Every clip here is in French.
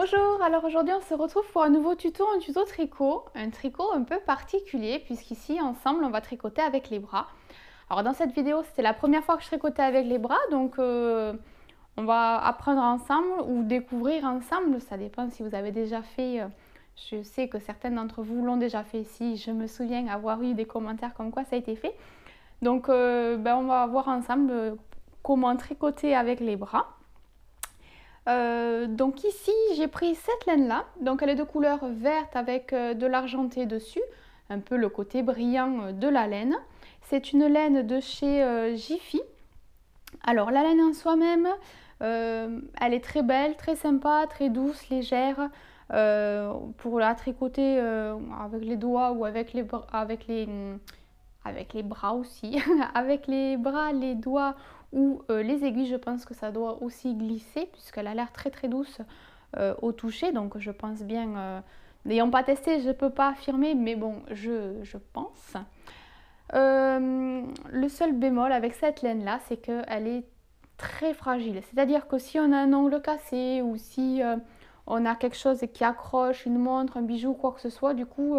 Bonjour, alors aujourd'hui on se retrouve pour un nouveau tuto, un tuto tricot, un tricot un peu particulier puisqu'ici ensemble on va tricoter avec les bras. Alors dans cette vidéo c'était la première fois que je tricotais avec les bras donc on va apprendre ensemble ou découvrir ensemble, ça dépend si vous avez déjà fait, je sais que certaines d'entre vous l'ont déjà fait, si je me souviens avoir eu des commentaires comme quoi ça a été fait. Donc on va voir ensemble comment tricoter avec les bras. Donc ici j'ai pris cette laine là, donc elle est de couleur verte avec de l'argenté dessus, un peu le côté brillant de la laine. C'est une laine de chez Jiffy. Alors la laine en soi-même, elle est très belle, très sympa, très douce, légère. Pour la tricoter avec les doigts ou avec les bras aussi, avec les bras, les doigts ou les aiguilles, je pense que ça doit aussi glisser puisqu'elle a l'air très très douce au toucher, donc je pense bien, n'ayant pas testé, je ne peux pas affirmer, mais bon, je pense. Le seul bémol avec cette laine là, c'est qu'elle est très fragile, c'est-à-dire que si on a un ongle cassé ou si on a quelque chose qui accroche, une montre, un bijou, quoi que ce soit, du coup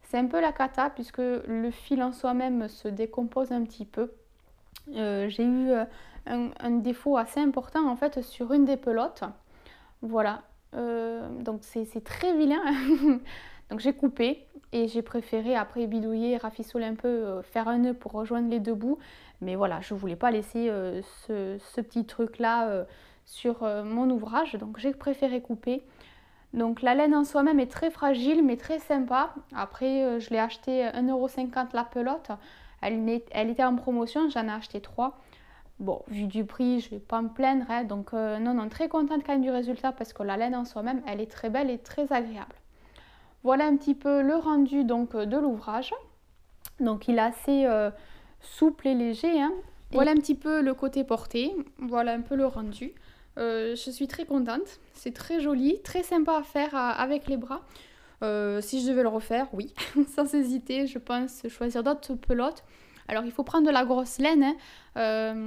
c'est un peu la cata puisque le fil en soi-même se décompose un petit peu. J'ai eu un défaut assez important en fait sur une des pelotes. Voilà, donc c'est très vilain. Donc j'ai coupé et j'ai préféré après bidouiller, rafissoler un peu, faire un nœud pour rejoindre les deux bouts. Mais voilà, je voulais pas laisser ce petit truc là sur mon ouvrage, donc j'ai préféré couper. Donc la laine en soi-même est très fragile mais très sympa. Après je l'ai acheté 1,50 € la pelote. Elle était en promotion, j'en ai acheté 3. Bon, vu du prix, je ne vais pas me plaindre. Hein. Donc non, très contente quand même du résultat parce que la laine en soi-même, elle est très belle et très agréable. Voilà un petit peu le rendu donc de l'ouvrage. Donc il est assez souple et léger. Hein. Voilà un petit peu le côté porté. Voilà un peu le rendu. Je suis très contente. C'est très joli, très sympa à faire avec les bras. Si je devais le refaire, oui, sans hésiter, je pense choisir d'autres pelotes. Alors il faut prendre de la grosse laine. Hein.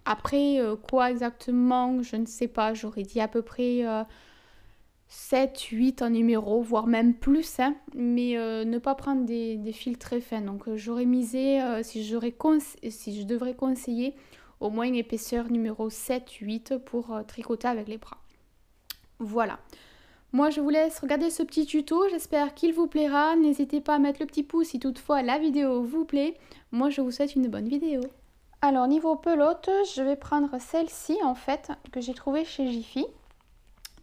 Après, quoi exactement, je ne sais pas. J'aurais dit à peu près 7, 8 en numéro, voire même plus. Hein. Mais ne pas prendre des fils très fins. Donc j'aurais misé, si je devrais conseiller, au moins une épaisseur numéro 7, 8 pour tricoter avec les bras. Voilà. Moi, je vous laisse regarder ce petit tuto. J'espère qu'il vous plaira. N'hésitez pas à mettre le petit pouce si toutefois la vidéo vous plaît. Moi, je vous souhaite une bonne vidéo. Alors, niveau pelote, je vais prendre celle-ci, en fait, que j'ai trouvée chez Jiffy.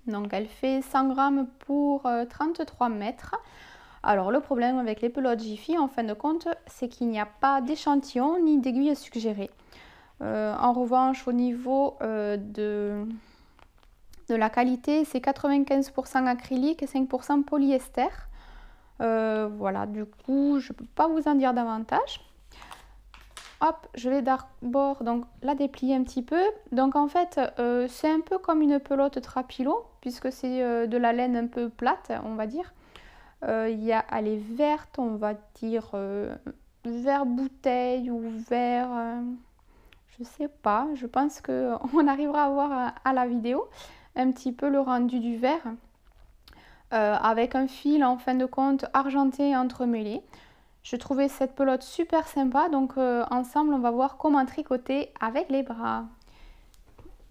Donc, elle fait 100 grammes pour 33 mètres. Alors, le problème avec les pelotes Jiffy, en fin de compte, c'est qu'il n'y a pas d'échantillon ni d'aiguille suggérée. En revanche, au niveau de la qualité, c'est 95% acrylique et 5% polyester. Voilà, du coup, je ne peux pas vous en dire davantage. Hop, je vais d'abord donc la déplier un petit peu. Donc en fait, c'est un peu comme une pelote trapilo, puisque c'est de la laine un peu plate, on va dire. Elle est verte, on va dire vert bouteille ou vert... je sais pas, je pense qu'on arrivera à voir à la vidéo un petit peu le rendu du verre avec un fil en fin de compte argenté entremêlé. Je trouvais cette pelote super sympa, donc ensemble on va voir comment tricoter avec les bras.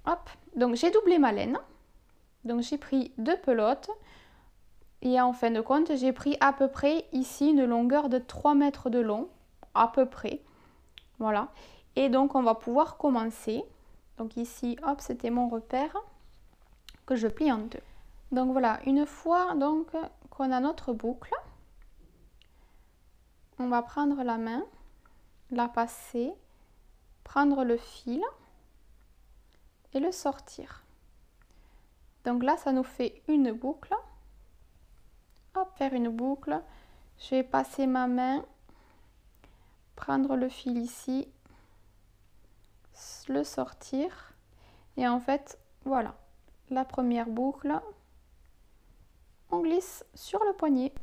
Hop, donc j'ai doublé ma laine, donc j'ai pris 2 pelotes et en fin de compte j'ai pris à peu près ici une longueur de 3 mètres de long, à peu près, voilà. Et donc on va pouvoir commencer. Donc ici, hop, c'était mon repère que je plie en deux. Donc voilà, une fois donc qu'on a notre boucle, on va prendre la main, la passer, prendre le fil et le sortir. Donc là, ça nous fait une boucle. Hop, faire une boucle. Je vais passer ma main, prendre le fil ici, le sortir. Et en fait, voilà, la première boucle. On glisse sur le poignet.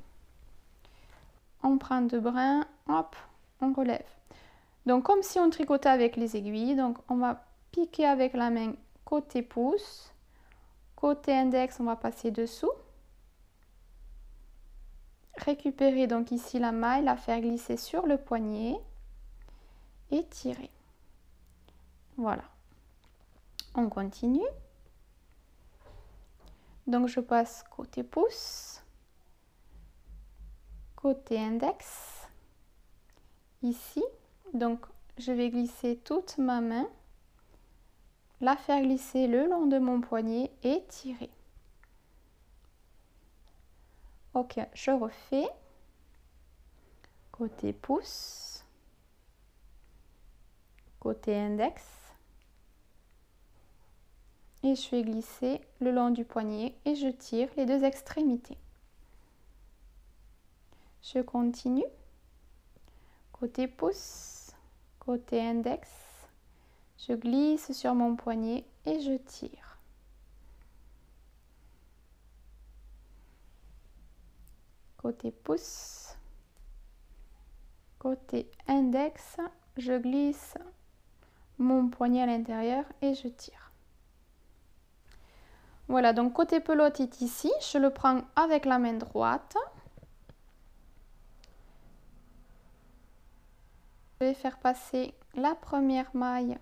On prend 2 brins, hop, on relève. Donc comme si on tricotait avec les aiguilles, donc on va piquer avec la main côté pouce, Côté index, on va passer dessous. Récupérer donc ici la maille, la faire glisser sur le poignet et tirer. Voilà. On continue. Donc je passe côté pouce, côté index, ici. Donc je vais glisser toute ma main, la faire glisser le long de mon poignet et tirer. Ok, je refais. Côté pouce, côté index. Et je vais glisser le long du poignet et je tire les deux extrémités. Je continue. Côté pouce, côté index. Je glisse sur mon poignet et je tire. Côté pouce, côté index, je glisse mon poignet à l'intérieur et je tire. Voilà, donc côté pelote est ici, je le prends avec la main droite. Je vais faire passer la première maille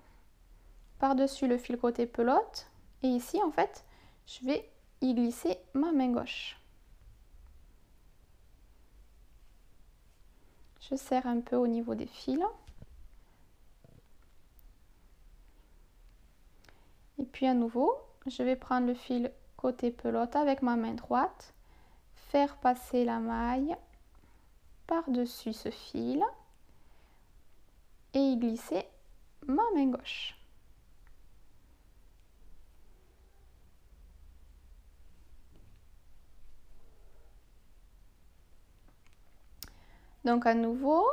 par-dessus le fil côté pelote et ici en fait, je vais y glisser ma main gauche. Je serre un peu au niveau des fils. Et puis à nouveau, je vais prendre le fil côté pelote avec ma main droite, faire passer la maille par-dessus ce fil et y glisser ma main gauche. Donc à nouveau,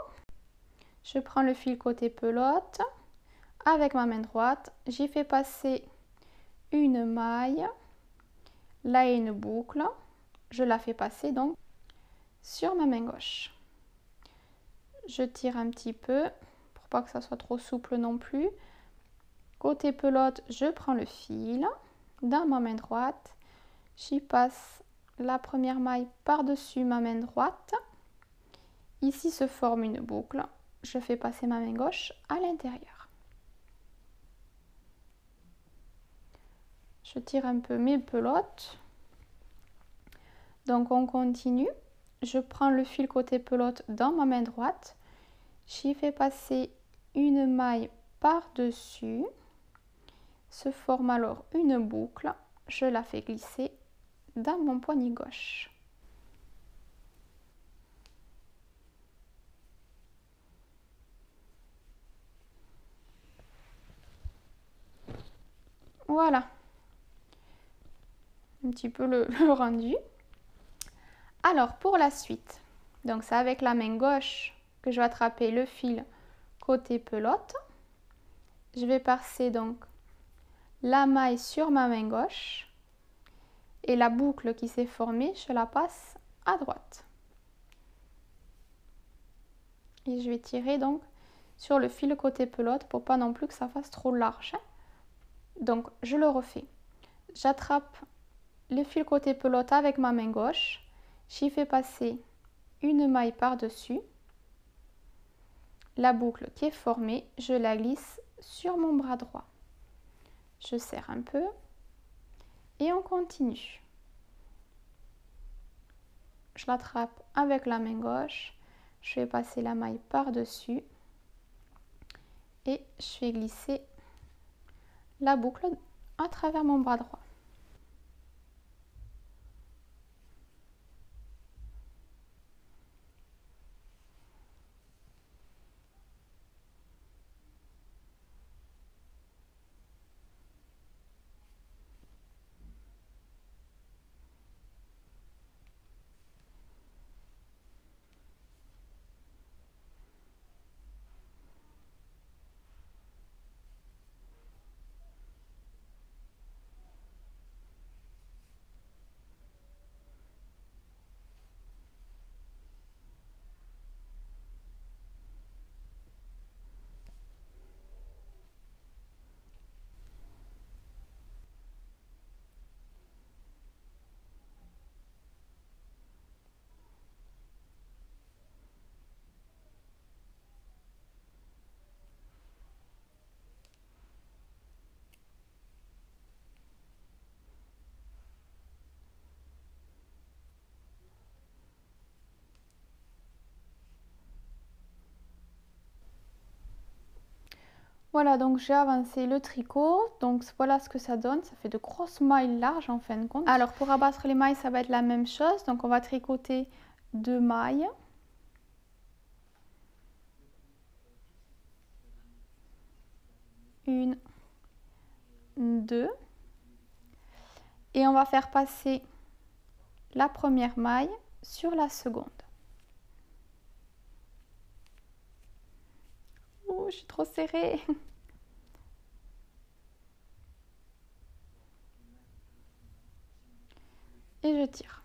je prends le fil côté pelote avec ma main droite, j'y fais passer une maille, là il y a une boucle, je la fais passer donc sur ma main gauche. Je tire un petit peu pour pas que ça soit trop souple non plus. Côté pelote, je prends le fil dans ma main droite, j'y passe la première maille par-dessus ma main droite. Ici se forme une boucle, je fais passer ma main gauche à l'intérieur. Je tire un peu mes pelotes. Donc on continue. Je prends le fil côté pelote dans ma main droite. J'y fais passer une maille par-dessus. Se forme alors une boucle. Je la fais glisser dans mon poignet gauche. Voilà. Un petit peu le rendu. Alors pour la suite, donc c'est avec la main gauche que je vais attraper le fil côté pelote. Je vais passer donc la maille sur ma main gauche et la boucle qui s'est formée, je la passe à droite. Et je vais tirer donc sur le fil côté pelote pour pas non plus que ça fasse trop large. Donc je le refais. J'attrape le fil côté pelote avec ma main gauche, j'y fais passer une maille par-dessus. La boucle qui est formée, je la glisse sur mon bras droit. Je serre un peu et on continue. Je l'attrape avec la main gauche, je vais passer la maille par-dessus et je vais glisser la boucle à travers mon bras droit. Voilà, donc j'ai avancé le tricot, donc voilà ce que ça donne, ça fait de grosses mailles larges en fin de compte. Alors pour abattre les mailles, ça va être la même chose, donc on va tricoter 2 mailles. Une, 2. Et on va faire passer la première maille sur la seconde. Oh, je suis trop serrée. Et je tire.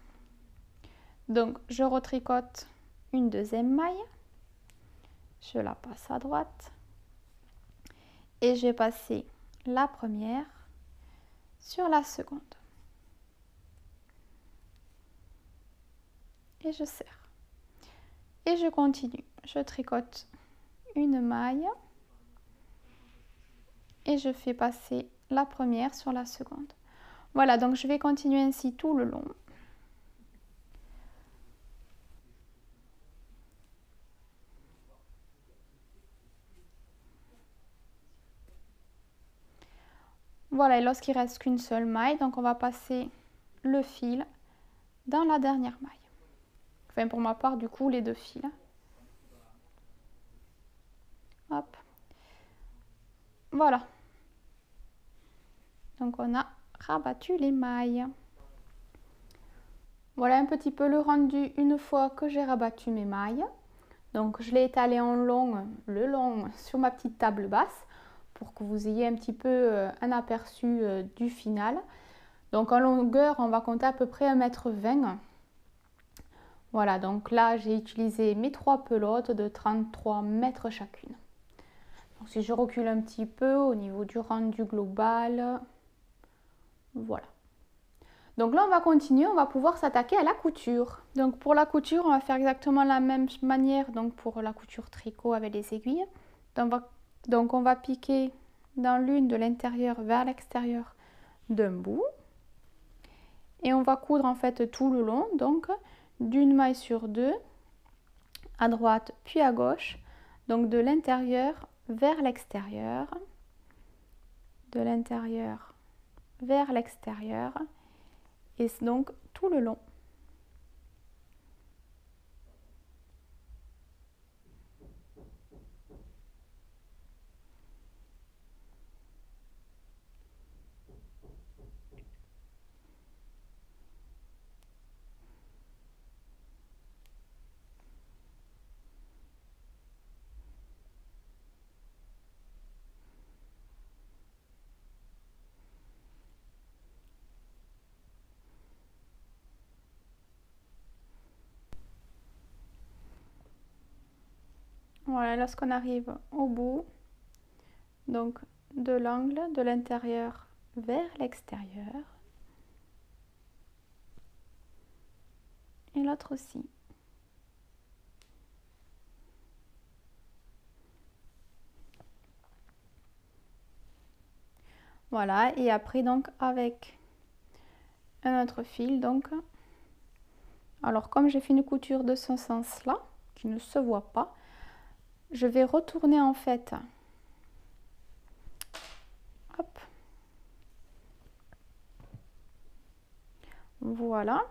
Donc je retricote une deuxième maille. Je la passe à droite. Et je vais passer la première sur la seconde. Et je serre. Et je continue. Je tricote une maille. Et je fais passer la première sur la seconde. Voilà, donc je vais continuer ainsi tout le long. Voilà, et lorsqu'il reste qu'une seule maille, donc on va passer le fil dans la dernière maille. Enfin, pour ma part, du coup, les 2 fils. Hop. Voilà. Donc on a rabattu les mailles. Voilà un petit peu le rendu une fois que j'ai rabattu mes mailles. Donc je l'ai étalé en long, le long sur ma petite table basse pour que vous ayez un petit peu un aperçu du final. Donc en longueur, on va compter à peu près 1,20 m. Voilà, donc là j'ai utilisé mes 3 pelotes de 33 mètres chacune. Donc si je recule un petit peu au niveau du rendu global, voilà. Donc là on va continuer, on va pouvoir s'attaquer à la couture. Donc pour la couture, on va faire exactement la même manière donc pour la couture tricot avec les aiguilles. Donc on va piquer dans l'une de l'intérieur vers l'extérieur d'un bout. Et on va coudre en fait tout le long, donc d'une maille sur 2, à droite puis à gauche, donc de l'intérieur vers l'extérieur, de l'intérieur vers l'extérieur, et donc tout le long. Voilà, lorsqu'on arrive au bout, donc de l'angle de l'intérieur vers l'extérieur, et l'autre aussi. Voilà, et après donc avec un autre fil, donc, alors comme j'ai fait une couture de ce sens là, qui ne se voit pas, je vais retourner en fait, hop, voilà,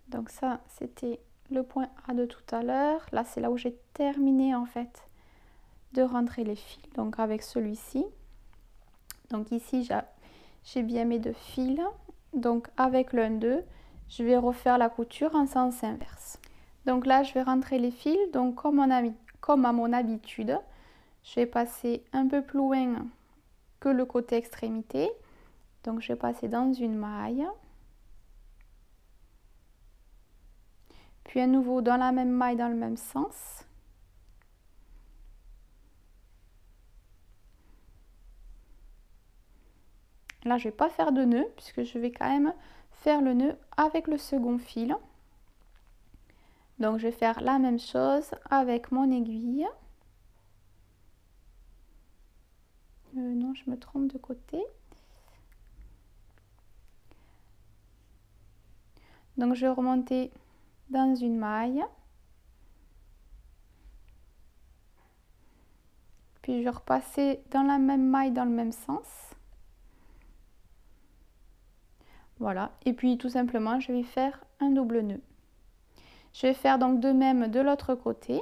donc ça c'était le point A de tout à l'heure, là c'est là où j'ai terminé en fait de rentrer les fils, donc avec celui-ci, donc ici j'ai bien mes 2 fils, donc avec l'un d'eux, je vais refaire la couture en sens inverse. Donc là je vais rentrer les fils, donc comme à mon habitude, je vais passer un peu plus loin que le côté extrémité. Donc je vais passer dans une maille. Puis à nouveau dans la même maille dans le même sens. Là je ne vais pas faire de nœud puisque je vais quand même faire le nœud avec le second fil. Donc je vais faire la même chose avec mon aiguille. Non, je me trompe de côté. Donc je vais remonter dans une maille. Puis je vais repasser dans la même maille dans le même sens. Voilà, et puis tout simplement je vais faire un double nœud. Je vais faire donc de même de l'autre côté.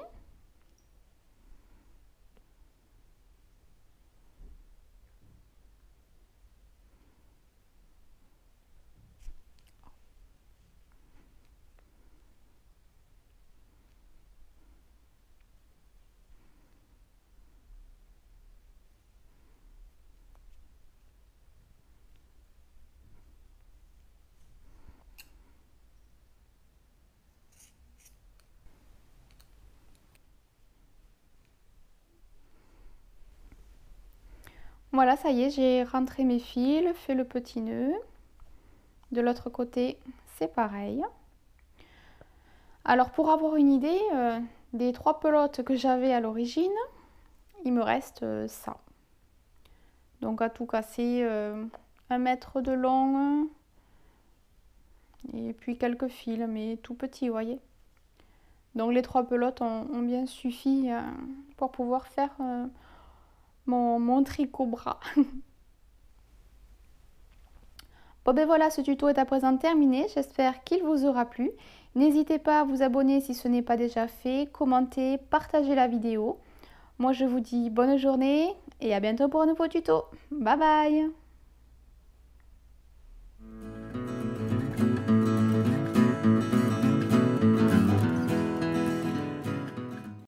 Voilà, ça y est, j'ai rentré mes fils, fait le petit nœud. De l'autre côté, c'est pareil. Alors pour avoir une idée des 3 pelotes que j'avais à l'origine, il me reste ça. Donc à tout casser, 1 mètre de long et puis quelques fils, mais tout petits, vous voyez. Donc les 3 pelotes ont bien suffi pour pouvoir faire mon tricot bras. Bon ben voilà, ce tuto est à présent terminé, j'espère qu'il vous aura plu. N'hésitez pas à vous abonner si ce n'est pas déjà fait, commenter, partager la vidéo. Moi je vous dis bonne journée et à bientôt pour un nouveau tuto. Bye bye!